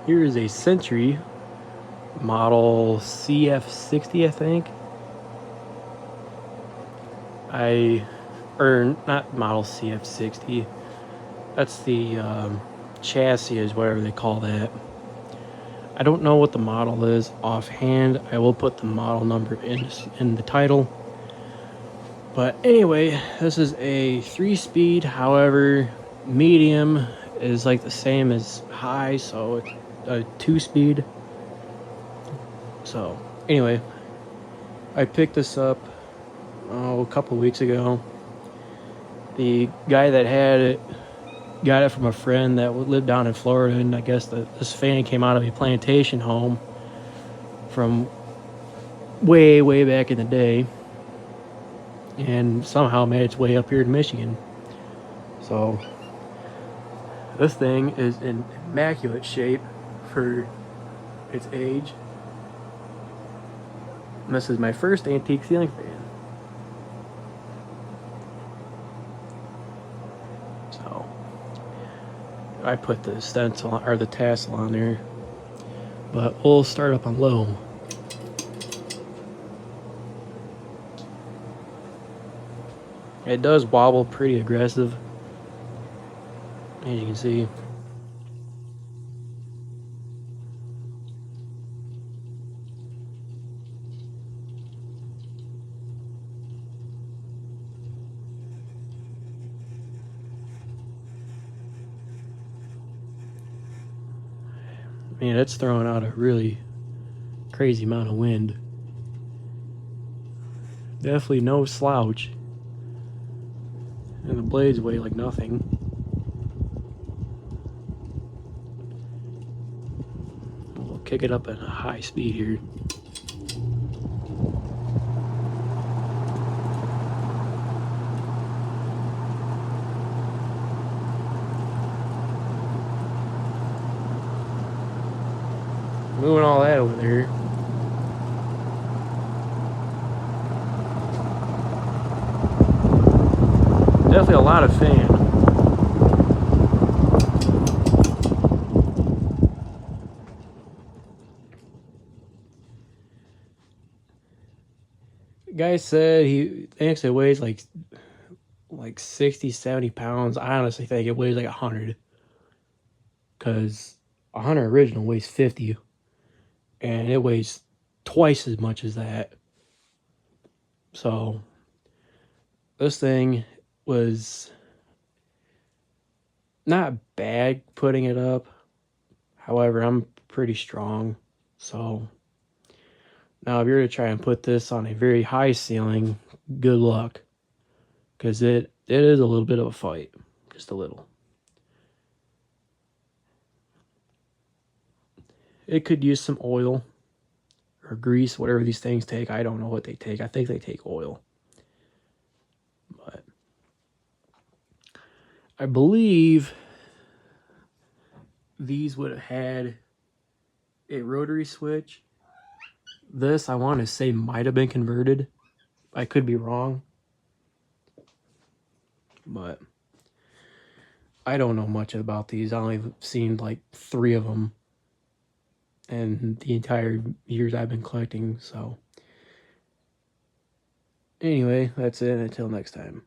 Here is a Century model CF60, I think. Or not model CF60. That's the chassis, is whatever they call that. I don't know what the model is offhand. I will put the model number in the title. But anyway, this is a 3-speed. However, medium is like the same as high, so it's a 2-speed. So anyway, I picked this up a couple weeks ago. The guy that had it got it from a friend that lived down in Florida, and I guess this fan came out of a plantation home from way back in the day, and somehow made its way up here to Michigan. So this thing is in immaculate shape for its age. And this is my first antique ceiling fan. So I put the stencil or the tassel on there, but we'll start up on low. It does wobble pretty aggressive, as you can see. I mean, it's throwing out a really crazy amount of wind. Definitely no slouch. And the blades weigh like nothing. We'll kick it up at a high speed here. Moving all that over there. Definitely a lot of fan. The guy said he thinks it weighs like 60, 70 pounds. I honestly think it weighs like 100. Because a Hunter original weighs 50. And it weighs twice as much as that. So this thing was not bad putting it up. However, I'm pretty strong. So now if you're to try and put this on a very high ceiling, good luck. Because it is a little bit of a fight. Just a little. It could use some oil or grease, whatever these things take. I don't know what they take. I think they take oil. But I believe these would have had a rotary switch. This, I want to say, might have been converted. I could be wrong. But I don't know much about these. I only seen like 3 of them in the entire years I've been collecting. So anyway, that's it. Until next time.